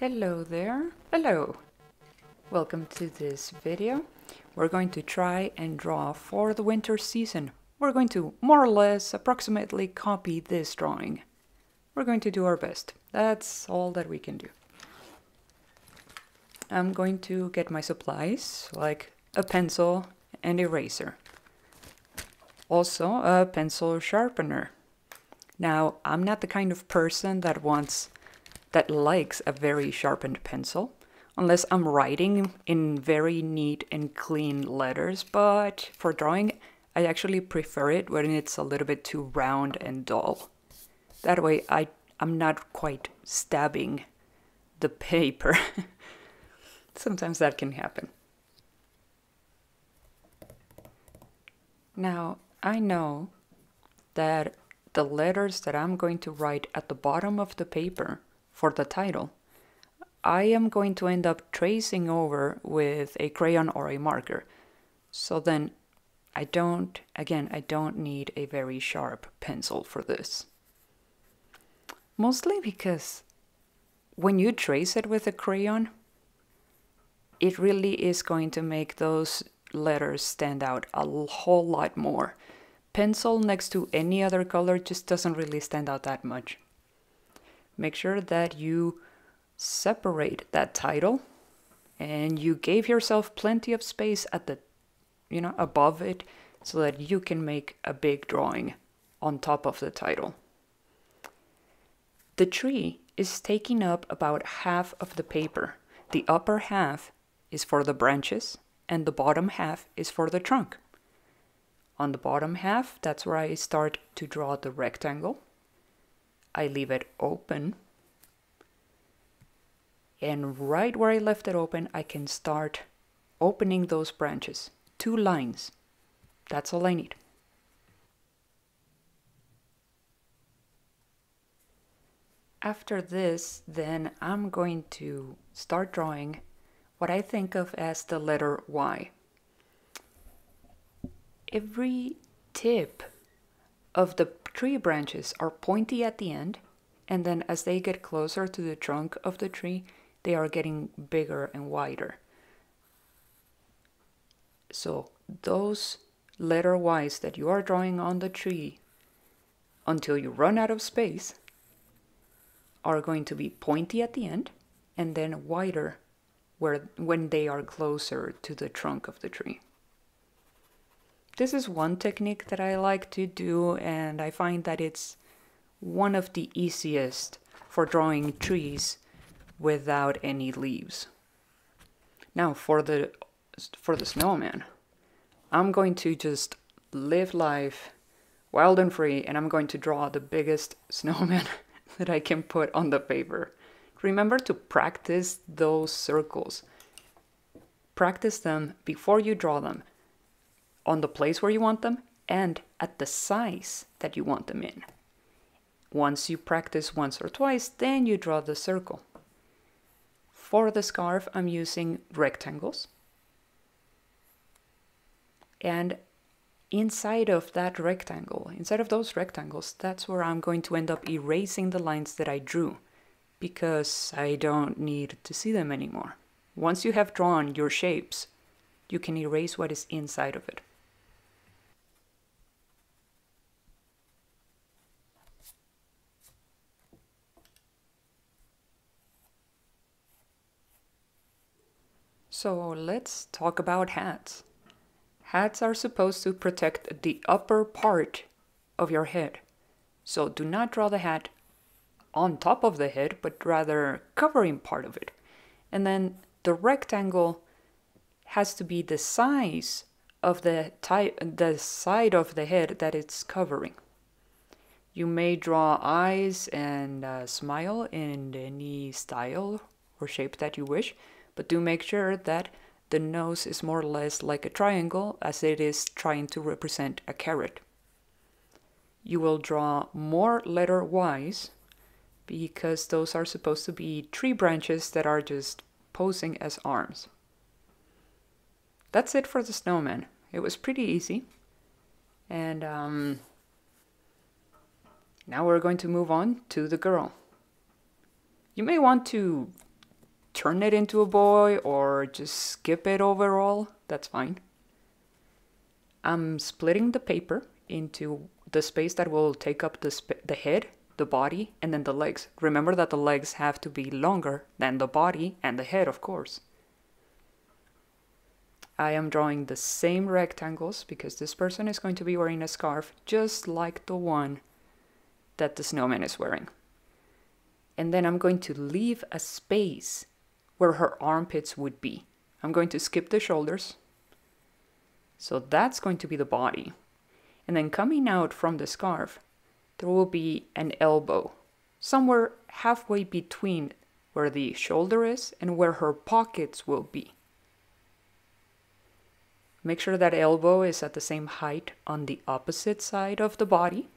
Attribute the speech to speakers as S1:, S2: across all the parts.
S1: Hello there. Hello. Welcome to this video. We're going to try and draw for the winter season. We're going to more or less approximately copy this drawing. We're going to do our best. That's all that we can do. I'm going to get my supplies like a pencil and eraser. Also a pencil sharpener. Now, I'm not the kind of person that likes a very sharpened pencil, unless I'm writing in very neat and clean letters, but for drawing, I actually prefer it when it's a little bit too round and dull. That way, I'm not quite stabbing the paper. Sometimes that can happen. Now, I know that the letters that I'm going to write at the bottom of the paper for the title, I am going to end up tracing over with a crayon or a marker. So then I don't need a very sharp pencil for this. Mostly because when you trace it with a crayon, it really is going to make those letters stand out a whole lot more. Pencil next to any other color just doesn't really stand out that much. Make sure that you separate that title and you gave yourself plenty of space at the, above it so that you can make a big drawing on top of the title. The tree is taking up about half of the paper. The upper half is for the branches and the bottom half is for the trunk. On the bottom half, that's where I start to draw the rectangle. I leave it open. And right where I left it open, I can start opening those branches. 2 lines. That's all I need. After this, then I'm going to start drawing what I think of as the letter Y. Every tip of the tree branches are pointy at the end, and then as they get closer to the trunk of the tree, they are getting bigger and wider. So those letter Y's that you are drawing on the tree until you run out of space are going to be pointy at the end and then wider when they are closer to the trunk of the tree. This is one technique that I like to do, and I find that it's one of the easiest for drawing trees without any leaves. Now for the snowman, I'm going to just live life wild and free, and I'm going to draw the biggest snowman that I can put on the paper. Remember to practice those circles. Practice them before you draw them, on the place where you want them, and at the size that you want them in. Once you practice once or twice, then you draw the circle. For the scarf, I'm using rectangles. And inside of those rectangles, that's where I'm going to end up erasing the lines that I drew, because I don't need to see them anymore. Once you have drawn your shapes, you can erase what is inside of it. So let's talk about hats. Hats are supposed to protect the upper part of your head. So do not draw the hat on top of the head, but rather covering part of it. And then the rectangle has to be the size of the side of the head that it's covering. You may draw eyes and smile in any style or shape that you wish, but do make sure that the nose is more or less like a triangle, as it is trying to represent a carrot. You will draw more letter Y's because those are supposed to be tree branches that are just posing as arms. That's it for the snowman. It was pretty easy. And now we're going to move on to the girl. You may want to turn it into a boy or just skip it overall, that's fine. I'm splitting the paper into the space that will take up the head, the body, and then the legs. Remember that the legs have to be longer than the body and the head, of course. I am drawing the same rectangles because this person is going to be wearing a scarf just like the one that the snowman is wearing. And then I'm going to leave a space where her armpits would be. I'm going to skip the shoulders. So that's going to be the body. And then coming out from the scarf, there will be an elbow, somewhere halfway between where the shoulder is and where her pockets will be. Make sure that elbow is at the same height on the opposite side of the body.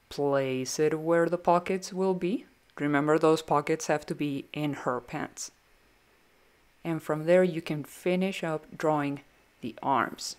S1: Place it where the pockets will be. Remember, those pockets have to be in her pants. And from there you can finish up drawing the arms.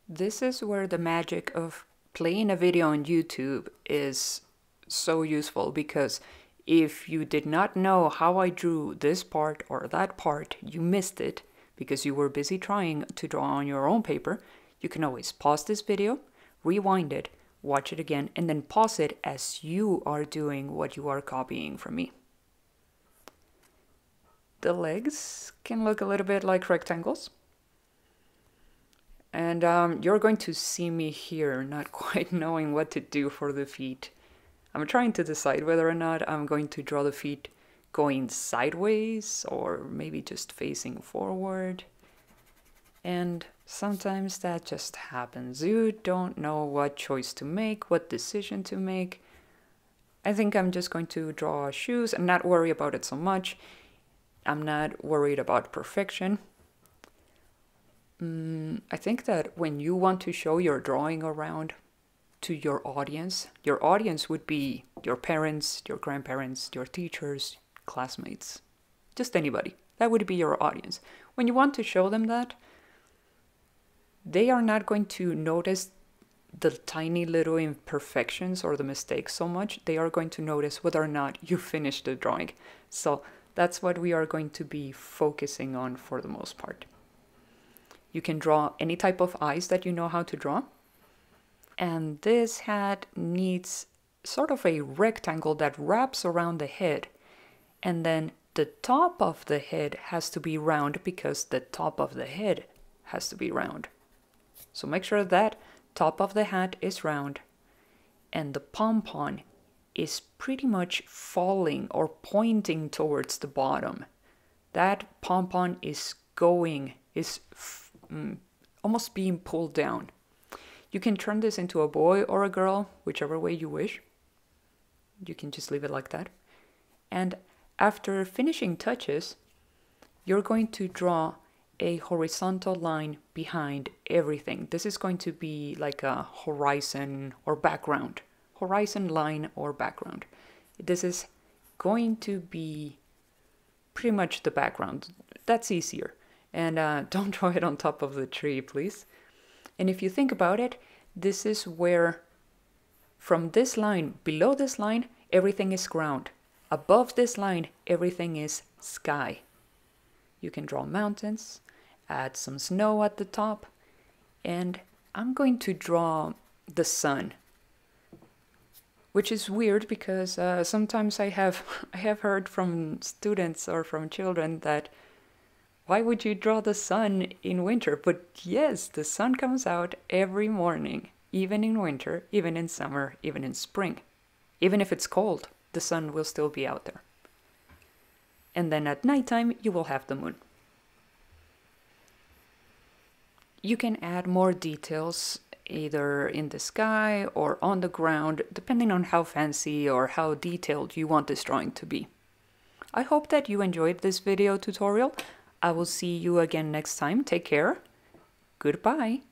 S1: This is where the magic of playing a video on YouTube is so useful, because if you did not know how I drew this part or that part, you missed it because you were busy trying to draw on your own paper. You can always pause this video, rewind it, watch it again, and then pause it as you are doing what you are copying from me. The legs can look a little bit like rectangles. And you're going to see me here not quite knowing what to do for the feet. I'm trying to decide whether or not I'm going to draw the feet going sideways or maybe just facing forward. And sometimes that just happens. You don't know what choice to make, what decision to make. I think I'm just going to draw shoes and not worry about it so much. I'm not worried about perfection. I think that when you want to show your drawing around to your audience would be your parents, your grandparents, your teachers, classmates, just anybody. That would be your audience. When you want to show them that, they are not going to notice the tiny little imperfections or the mistakes so much. They are going to notice whether or not you finished the drawing. So that's what we are going to be focusing on for the most part. You can draw any type of eyes that you know how to draw. And this hat needs sort of a rectangle that wraps around the head. And then the top of the head has to be round because the top of the head has to be round. So make sure that top of the hat is round and the pom-pom is pretty much falling or pointing towards the bottom. That pom-pom is almost being pulled down. You can turn this into a boy or a girl, whichever way you wish. You can just leave it like that. And after finishing touches, you're going to draw a horizontal line behind everything. This is going to be like a horizon or background. Horizon line or background. This is going to be pretty much the background. That's easier. And don't draw it on top of the tree, please. And if you think about it, this is where from this line, below this line, everything is ground. Above this line, everything is sky. You can draw mountains, add some snow at the top, and I'm going to draw the sun. Which is weird because sometimes I have heard from students or from children that why would you draw the sun in winter? But yes, the sun comes out every morning, even in winter, even in summer, even in spring. Even if it's cold, the sun will still be out there. And then at nighttime, you will have the moon. You can add more details either in the sky or on the ground, depending on how fancy or how detailed you want this drawing to be. I hope that you enjoyed this video tutorial. I will see you again next time. Take care. Goodbye.